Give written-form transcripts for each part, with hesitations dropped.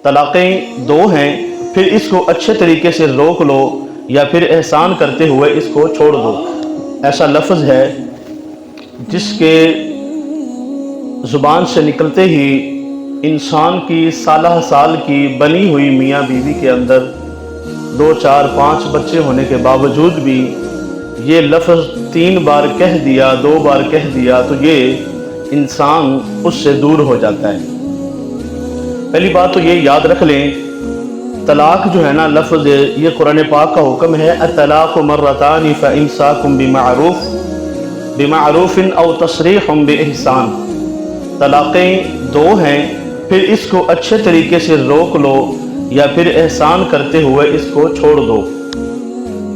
طلاقیں دو ہیں، پھر اس کو اچھے طریقے سے روک لو یا پھر احسان کرتے ہوئے اس کو چھوڑ دو۔ ایسا لفظ ہے جس کے زبان سے نکلتے ہی انسان کی سالہ سال کی بنی ہوئی میاں بیوی کے اندر 2 4 5 بچے ہونے کے باوجود بھی یہ لفظ 3 بار کہہ دیا، 2 بار کہہ دیا تو یہ انسان اس سے دور ہو جاتا ہے۔ پہلی بات تو یہ یاد رکھ لیں، طلاق جو ہے نا لفظ، یہ قرآن پاک کا حکم ہے، الطلاق مرتان فامساک بمعروف او تصریح باحسان۔ طلاقیں 2 ہیں، پھر اس کو اچھے طریقے سے روک لو یا پھر احسان کرتے ہوئے اس کو چھوڑ دو۔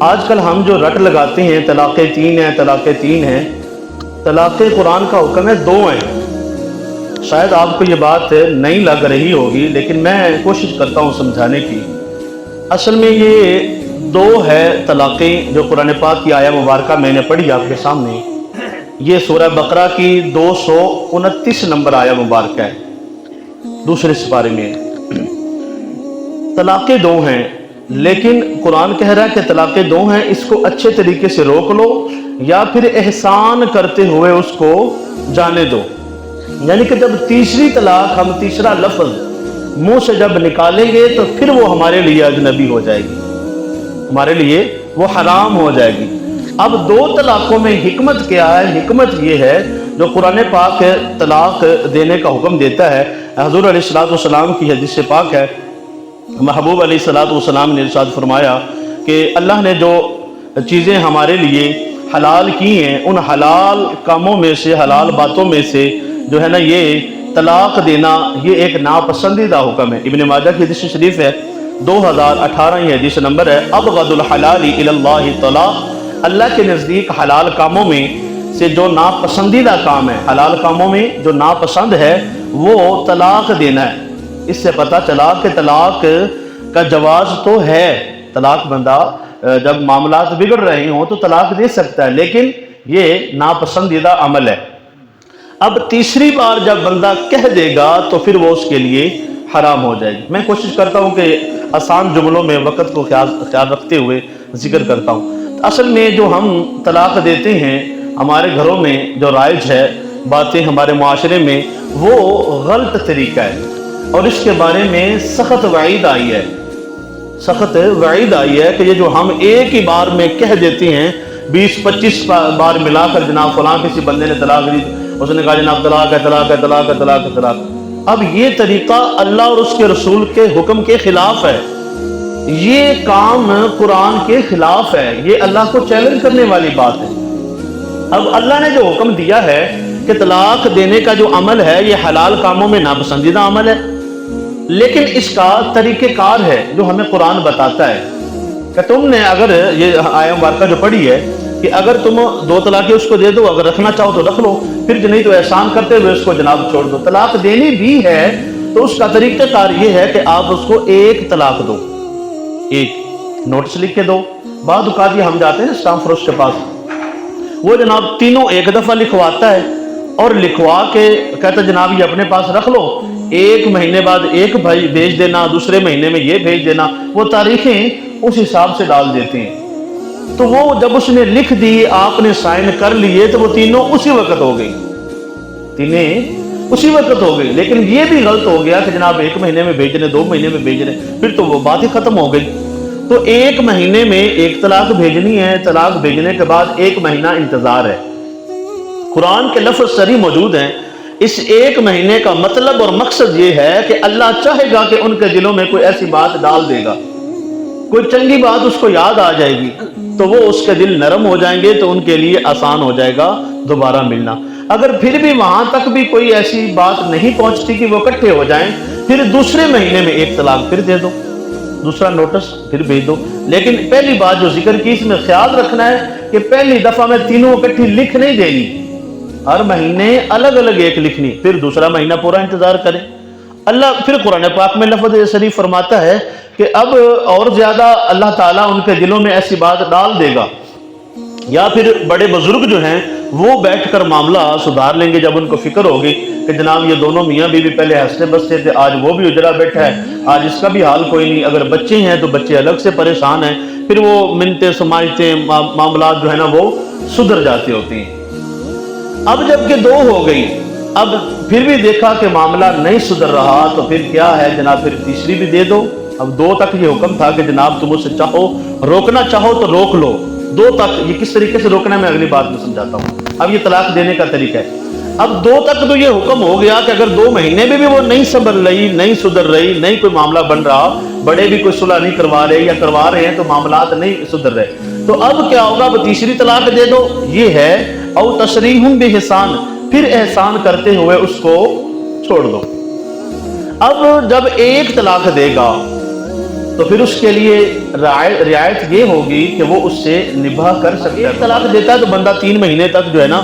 آج کل ہم جو رٹ لگاتے ہیں طلاقیں 3 ہیں، طلاقیں 3 ہیں، طلاقیں قرآن کا حکم ہے 2 ہیں۔ شاید آپ کو یہ بات نہیں لگ رہی ہوگی لیکن میں کوشش کرتا ہوں سمجھانے کی۔ اصل میں یہ 2 ہے طلاقیں جو قرآن پاک کی آیہ مبارکہ میں نے پڑھی آپ کے سامنے، یہ سورہ بقرہ کی 229 نمبر آیہ مبارکہ ہے، دوسرے سپارے میں۔ طلاقیں 2 ہیں لیکن قرآن کہہ رہا ہے کہ طلاقیں 2 ہیں، اس کو اچھے طریقے سے روک لو یا پھر احسان کرتے ہوئے اس کو جانے دو۔ یعنی کہ جب تیسری طلاق، ہم تیسرا لفظ منہ سے جب نکالیں گے تو پھر وہ ہمارے لیے اجنبی ہو جائے گی، ہمارے لیے وہ حرام ہو جائے گی۔ اب 2 طلاقوں میں حکمت کیا ہے؟ حکمت یہ ہے جو قرآن پاک طلاق دینے کا حکم دیتا ہے، حضور علیہ السلام کی حدیث پاک ہے، محبوب علیہ السلام نے ارشاد فرمایا کہ اللہ نے جو چیزیں ہمارے لیے حلال کی ہیں، ان حلال کاموں میں سے، حلال باتوں میں سے جو ہے نا یہ طلاق دینا، یہ ایک ناپسندیدہ حکم ہے۔ ابن ماجہ کی حدیث شریف ہے 2018 یہ حدیث نمبر ہے، ابغض الحلال الی اللہ طلاق، اللہ کے نزدیک حلال کاموں میں سے جو ناپسندیدہ کام ہے، حلال کاموں میں جو ناپسند ہے وہ طلاق دینا ہے۔ اس سے پتہ چلا کہ طلاق کا جواز تو ہے، طلاق بندہ جب معاملات بگڑ رہے ہوں تو طلاق دے سکتا ہے، لیکن یہ ناپسندیدہ عمل ہے۔ اب تیسری بار جب بندہ کہہ دے گا تو پھر وہ اس کے لیے حرام ہو جائے گی۔ میں کوشش کرتا ہوں کہ آسان جملوں میں وقت کو خیال رکھتے ہوئے ذکر کرتا ہوں۔ اصل میں جو ہم طلاق دیتے ہیں ہمارے گھروں میں جو رائج ہے، باتیں ہمارے معاشرے میں، وہ غلط طریقہ ہے اور اس کے بارے میں سخت وعید آئی ہے، سخت وعید آئی ہے کہ یہ جو ہم ایک ہی بار میں کہہ دیتے ہیں، 20-25 بار ملا کر جناب فلاں کسی بندے نے طلاق دی، اس نے کہا جناب طلاق ہے، طلاق ہے، طلاق ہے، طلاق ہے، طلاق۔ اب یہ طریقہ اللہ اور اس کے رسول کے حکم کے خلاف ہے، یہ کام قرآن کے خلاف ہے، یہ اللہ کو چیلنج کرنے والی بات ہے۔ اب اللہ نے جو حکم دیا ہے کہ طلاق دینے کا جو عمل ہے یہ حلال کاموں میں ناپسندیدہ عمل ہے، لیکن اس کا طریقہ کار ہے جو ہمیں قرآن بتاتا ہے کہ تم نے اگر یہ آیہ مبارکہ جو پڑھی ہے کہ اگر تم 2 طلاقیں اس کو دے دو، اگر رکھنا چاہو تو رکھ لو، پھر نہیں تو احسان کرتے ہوئے اس کو جناب چھوڑ دو۔ طلاق دینی بھی ہے تو اس کا طریقہ کار یہ ہے کہ آپ اس کو 1 طلاق دو، 1 نوٹس لکھ کے دو۔ بعض اوقات یہ ہم جاتے ہیں اسٹامپ فروش کے پاس، وہ جناب تینوں ایک دفعہ لکھواتا ہے اور لکھوا کے کہتا جناب یہ اپنے پاس رکھ لو، 1 مہینے بعد 1 بھیج دینا، دوسرے مہینے میں یہ بھیج دینا، وہ تاریخیں اس حساب سے ڈال دیتے ہیں۔ تو وہ جب اس نے لکھ دی، آپ نے سائن کر لیے تو وہ تینوں اسی وقت ہو گئی، تینیں اسی وقت ہو گئی۔ لیکن یہ بھی غلط ہو گیا کہ جناب 1 مہینے میں بھیجنے، 2 مہینے میں بھیجنے، پھر تو وہ بات ہی ختم ہو گئی۔ تو 1 مہینے میں 1 طلاق بھیجنی ہے، طلاق بھیجنے کے بعد 1 مہینہ انتظار ہے۔ قرآن کے لفظ صریح موجود ہیں۔ اس 1 مہینے کا مطلب اور مقصد یہ ہے کہ اللہ چاہے گا کہ ان کے دلوں میں کوئی ایسی بات ڈال دے گا، کوئی چنگی بات اس کو یاد آ جائے گی تو وہ اس کے دل نرم ہو جائیں گے، تو ان کے لیے آسان ہو جائے گا دوبارہ ملنا۔ اگر پھر بھی وہاں تک بھی کوئی ایسی بات نہیں پہنچتی کہ وہ اکٹھے ہو جائیں، پھر دوسرے مہینے میں 1 طلاق پھر دے دو، دوسرا نوٹس پھر بھیج دو۔ لیکن پہلی بات جو ذکر کی، اس میں خیال رکھنا ہے کہ پہلی دفعہ میں تینوں اکٹھی لکھ نہیں دینی، ہر مہینے الگ الگ 1 لکھنی، پھر دوسرا مہینہ پورا انتظار کریں۔ اللہ پھر قرآن پاک میں لفظ شریف فرماتا ہے کہ اب اور زیادہ اللہ تعالیٰ ان کے دلوں میں ایسی بات ڈال دے گا، یا پھر بڑے بزرگ جو ہیں وہ بیٹھ کر معاملہ سدھار لیں گے جب ان کو فکر ہوگی کہ جناب یہ دونوں میاں بیوی پہلے ہنستے بستے تھے، آج وہ بھی اجڑا بیٹھا ہے، آج اس کا بھی حال کوئی نہیں، اگر بچے ہیں تو بچے الگ سے پریشان ہیں، پھر وہ منتیں سماجتیں معاملات جو ہے نا وہ سدھر جاتے ہوتے ہیں۔ اب جب کہ دو ہو گئی، اب پھر بھی دیکھا کہ معاملہ نہیں سدھر رہا تو پھر کیا ہے جناب، پھر تیسری بھی دے دو۔ اب دو تک یہ حکم تھا کہ جناب تم اسے چاہو روکنا چاہو تو روک لو، دو تک۔ یہ کس طریقے سے روکنا ہے میں اگلی بات میں سمجھاتا ہوں۔ اب یہ طلاق دینے کا طریقہ ہے۔ اب دو تک تو یہ حکم ہو گیا کہ اگر 2 مہینے میں بھی وہ نہیں صبر رہی، نہیں سدھر رہی، نہیں کوئی معاملہ بن رہا، بڑے بھی کوئی صلح نہیں کروا رہے یا کروا رہے ہیں تو معاملات نہیں سدھر رہے، تو اب کیا ہوگا، اب تیسری طلاق دے دو۔ یہ ہے او تشریح بإحسان، پھر احسان کرتے ہوئے اس کو چھوڑ دو۔ اب جب ایک طلاق دے گا تو پھر اس کے لیے رعایت یہ ہوگی کہ وہ اس سے نباہ کر سکتا ہے۔ ایک طلاق دیتا ہے تو بندہ 3 مہینے تک جو ہے نا،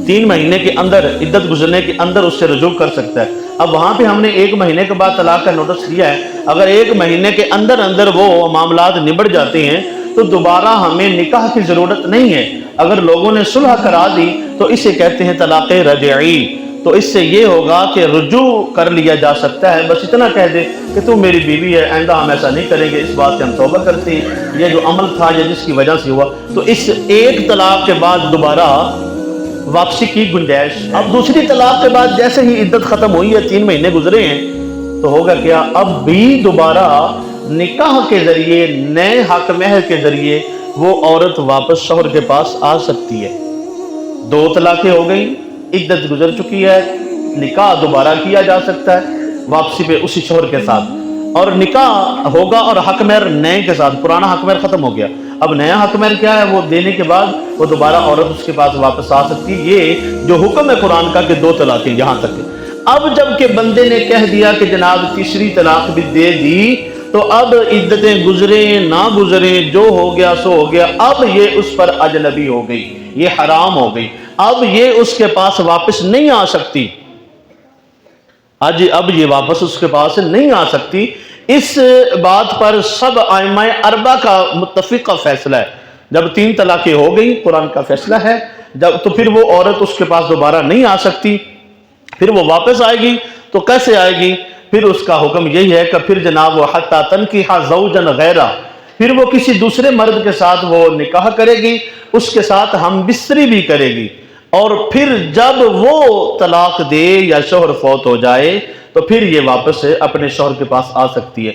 3 مہینے کے اندر عدت گزرنے کے اندر اس سے رجوع کر سکتا ہے۔ اب وہاں پہ ہم نے 1 مہینے کے بعد طلاق کا نوٹس لیا ہے، اگر 1 مہینے کے اندر وہ معاملات نبڑ جاتے ہیں تو دوبارہ ہمیں نکاح کی ضرورت نہیں ہے۔ اگر لوگوں نے صلح کرا دی تو اسے کہتے ہیں طلاق رجعی، تو اس سے یہ ہوگا کہ رجوع کر لیا جا سکتا ہے۔ بس اتنا کہہ دے کہ تو میری بیوی ہے، آئندہ ہم ایسا نہیں کریں گے، اس بات سے ہم توبہ کرتے ہیں، یہ جو عمل تھا یا جس کی وجہ سے ہوا، تو اس ایک طلاق کے بعد دوبارہ واپسی کی گنجائش۔ اب دوسری طلاق کے بعد جیسے ہی عدت ختم ہوئی ہے، 3 مہینے گزرے ہیں، تو ہوگا کیا، اب بھی دوبارہ نکاح کے ذریعے، نئے حق مہر کے ذریعے وہ عورت واپس شوہر کے پاس آ سکتی ہے۔ 2 طلاقیں ہو گئی، عدت گزر چکی ہے، نکاح دوبارہ کیا جا سکتا ہے واپسی پہ اسی شوہر کے ساتھ، اور نکاح ہوگا اور حق مہر نئے کے ساتھ، پرانا حق مہر ختم ہو گیا، اب نیا حق مہر کیا ہے، وہ دینے کے بعد وہ دوبارہ عورت اس کے پاس واپس آ سکتی ہے۔ یہ جو حکم ہے قرآن کا کہ 2 طلاقیں یہاں تک ہے۔ اب جب کہ بندے نے کہہ دیا کہ جناب تیسری طلاق بھی دے دی، تو اب عدتیں گزریں نہ گزریں، جو ہو گیا سو ہو گیا، اب یہ اس پر اجنبی ہو گئی، یہ حرام ہو گئی، اب یہ اس کے پاس واپس نہیں آ سکتی، اب یہ واپس اس کے پاس نہیں آ سکتی۔ اس بات پر سب ائمہ 4 کا متفق فیصلہ ہے۔ جب 3 طلاقیں ہو گئی، قرآن کا فیصلہ ہے، تو پھر وہ عورت اس کے پاس دوبارہ نہیں آ سکتی، پھر وہ واپس آئے گی تو کیسے آئے گی؟ پھر اس کا حکم یہی ہے کہ پھر جناب وہ حتی تنکح زوجا غیرہ، پھر وہ کسی دوسرے مرد کے ساتھ وہ نکاح کرے گی، اس کے ساتھ ہم بستری بھی کرے گی، اور پھر جب وہ طلاق دے یا شوہر فوت ہو جائے تو پھر یہ واپس اپنے شوہر کے پاس آ سکتی ہے۔